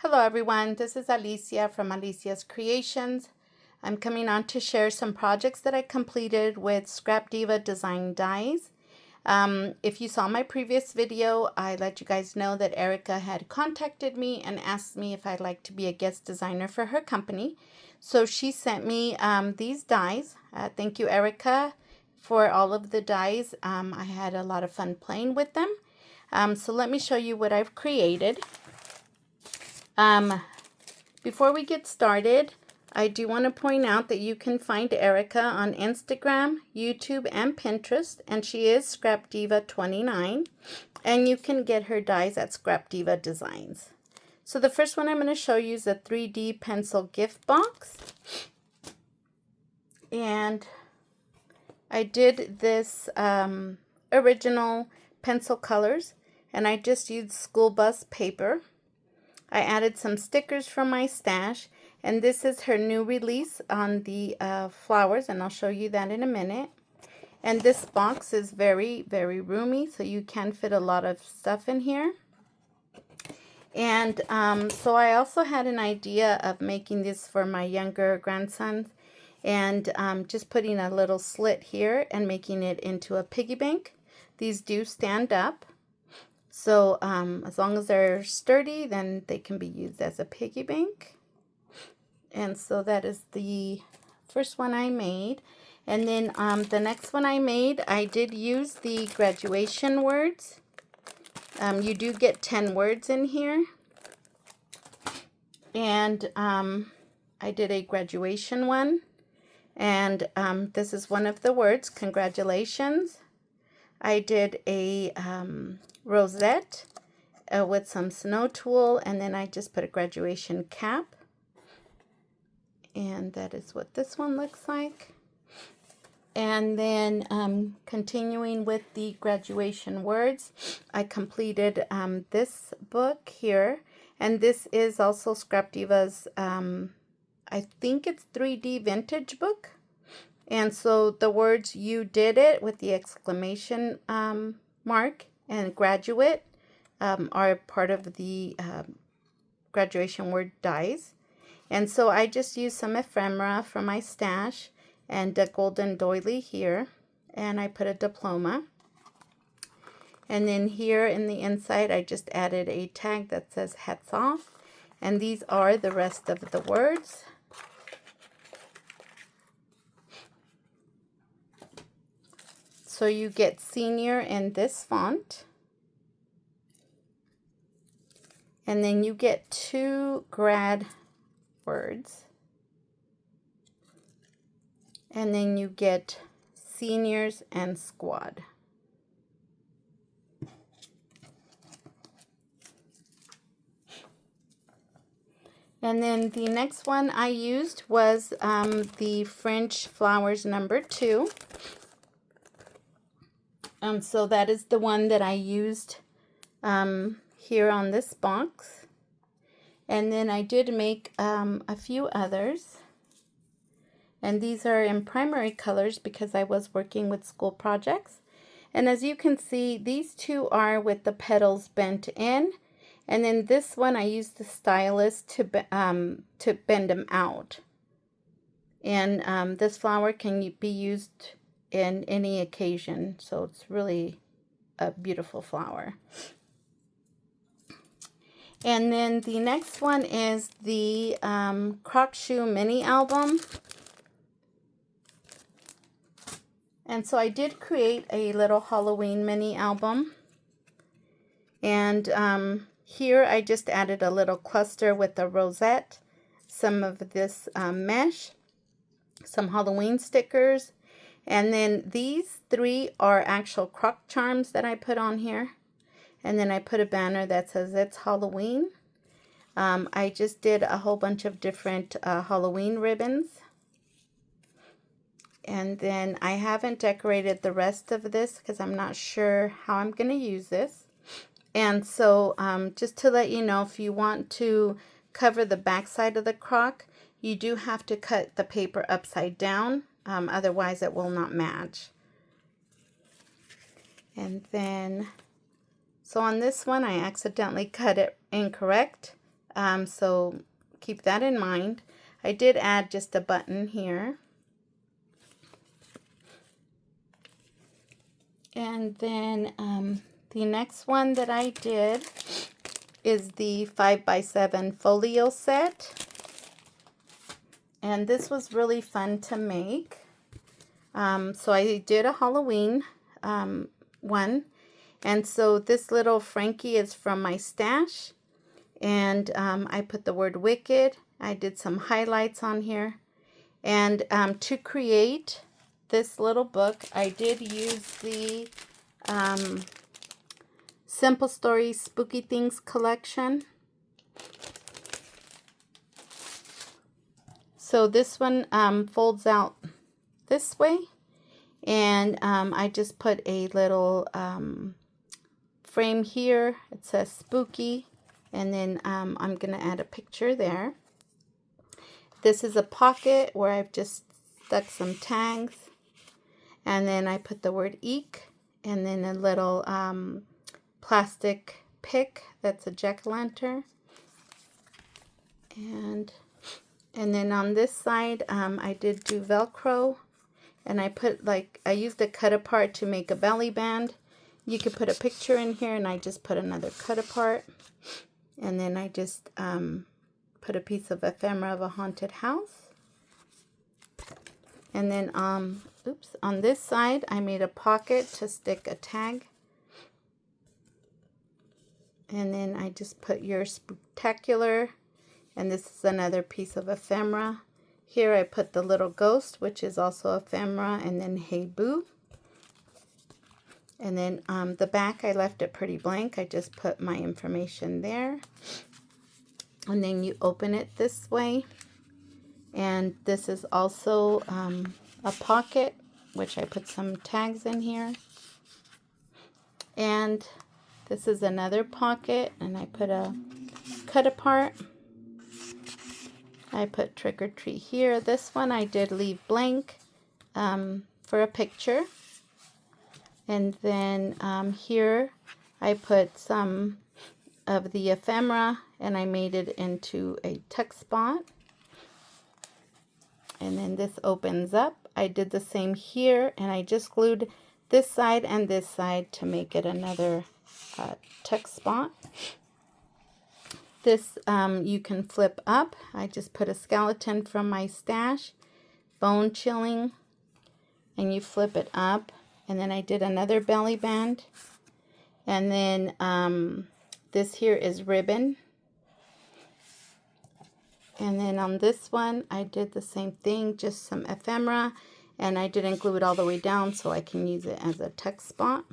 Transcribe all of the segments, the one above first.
Hello everyone, this is Alicia from Alicia's Creations. I'm coming on to share some projects that I completed with Scrapdiva design dies. If you saw my previous video, I let you guys know that Erica had contacted me and asked me if I'd like to be a guest designer for her company. So she sent me these dies. Thank you, Erica, for all of the dies. I had a lot of fun playing with them. So let me show you what I've created. Before we get started, I do want to point out that you can find Erica on Instagram, YouTube, and Pinterest, and she is Scrapdiva29, and you can get her dies at Scrapdiva Designs. So the first one I'm going to show you is a 3D pencil gift box, and I did this original pencil colors, and I just used school bus paper. I added some stickers from my stash, and this is her new release on the flowers, and I'll show you that in a minute. And this box is very, very roomy, so you can fit a lot of stuff in here. And so I also had an idea of making this for my younger grandsons, and just putting a little slit here and making it into a piggy bank. These do stand up. So as long as they're sturdy, then they can be used as a piggy bank. And so that is the first one I made. And then the next one I made, I did use the graduation words. You do get 10 words in here. And I did a graduation one. And this is one of the words, congratulations. I did a rosette with some snow tulle, and then I just put a graduation cap, and that is what this one looks like. And then continuing with the graduation words, I completed this book here, and this is also Scrapdiva's I think it's 3D vintage book. And so the words "you did it" with the exclamation mark and "graduate" are part of the graduation word dies. And so I just used some ephemera from my stash and a golden doily here, and I put a diploma. And then here in the inside, I just added a tag that says "hats off," and these are the rest of the words. So you get senior in this font. And then you get 2 grad words. And then you get seniors and squad. And then the next one I used was the French flowers number 2. So that is the one that I used here on this box. And then I did make a few others. And these are in primary colors because I was working with school projects. And as you can see, these 2 are with the petals bent in. And then this one, I used the stylus to bend them out. And this flower can be used in any occasion, so it's really a beautiful flower. And then the next one is the Croc Shoe mini album. And so I did create a little Halloween mini album. And here I just added a little cluster with a rosette, some of this mesh, some Halloween stickers. And then these 3 are actual croc charms that I put on here. And then I put a banner that says it's Halloween. I just did a whole bunch of different Halloween ribbons. And then I haven't decorated the rest of this because I'm not sure how I'm going to use this. And so just to let you know, if you want to cover the back side of the croc, you do have to cut the paper upside down. Otherwise it will not match. And then, so on this one, I accidentally cut it incorrect. So keep that in mind. I did add just a button here. And then the next one that I did is the 5x7 folio set. And this was really fun to make. So I did a Halloween one. And so this little Frankie is from my stash. And I put the word wicked. I did some highlights on here. And to create this little book, I did use the Simple Stories Spooky Things collection. So this one folds out this way, and I just put a little frame here. It says spooky, and then I'm going to add a picture there. This is a pocket where I've just stuck some tags, and then I put the word eek, and then a little plastic pick that's a jack-o'-lantern. And then on this side, I did do Velcro, and I used a cut apart to make a belly band. You could put a picture in here, and I just put another cut apart. And then I just put a piece of ephemera of a haunted house. And then, on this side, I made a pocket to stick a tag. And then I just put your spooktacular. And this is another piece of ephemera. Here I put the little ghost, which is also ephemera, and then hey boo. And then the back, I left it pretty blank. I just put my information there. And then you open it this way. And this is also a pocket, which I put some tags in here. And this is another pocket, and I put a cut apart. I put trick or treat here. This one I did leave blank for a picture. And then here I put some of the ephemera, and I made it into a tuck spot. And then this opens up. I did the same here, and I just glued this side and this side to make it another tuck spot. This you can flip up. I just put a skeleton from my stash, bone chilling, and you flip it up. And then I did another belly band. And then this here is ribbon. And then on this one, I did the same thing, just some ephemera. And I didn't glue it all the way down, so I can use it as a tuck spot.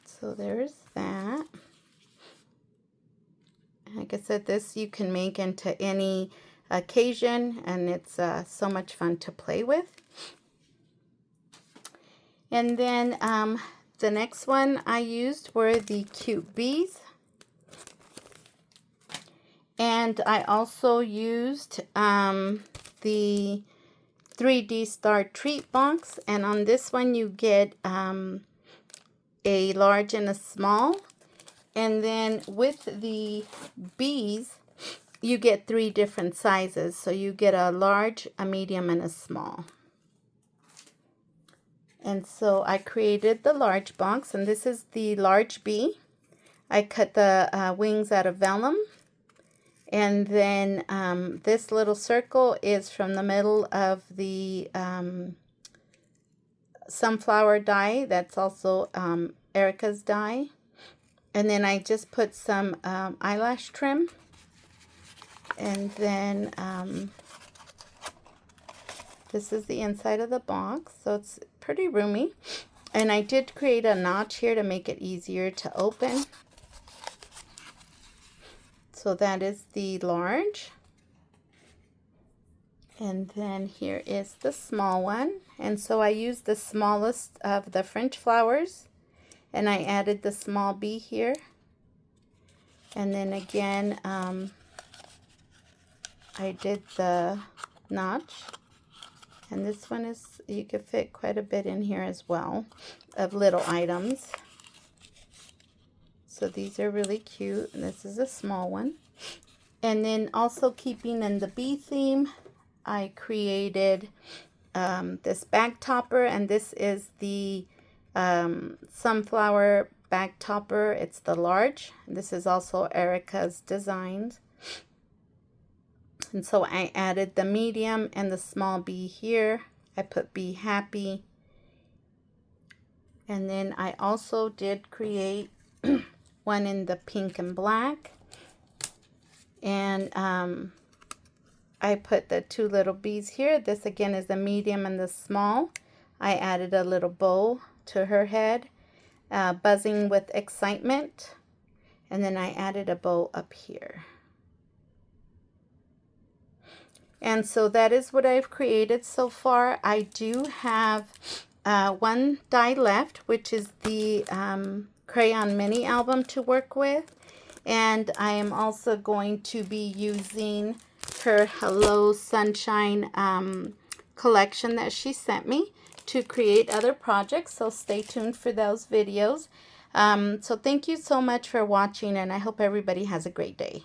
So there's that. Like I said, this you can make into any occasion, and it's so much fun to play with. And then the next one I used were the cute bees. And I also used the 3D Star Treat Box. And on this one you get a large and a small. And then with the bees, you get 3 different sizes. So you get a large, a medium, and a small. And so I created the large box, and this is the large bee. I cut the wings out of vellum. And then this little circle is from the middle of the sunflower die. That's also Erica's die. And then I just put some eyelash trim. And then this is the inside of the box. So it's pretty roomy. And I did create a notch here to make it easier to open. So that is the large. And then here is the small one. And so I used the smallest of the French flowers. And I added the small bee here. And then again, I did the notch. And this one is, you could fit quite a bit in here as well of little items. So these are really cute. And this is a small one. And then also keeping in the bee theme, I created this bag topper, and this is the sunflower bag topper. It's the large. This is also Erica's designs. And so I added the medium and the small bee here. I put Be Happy. And then I also did create one in the pink and black. And I put the two little bees here. This again is the medium and the small. I added a little bow to her head, buzzing with excitement. And then I added a bow up here. And so that is what I've created so far. I do have one die left, which is the crayon mini album to work with. And I am also going to be using her Hello Sunshine collection that she sent me to create other projects. So stay tuned for those videos. So thank you so much for watching, and I hope everybody has a great day.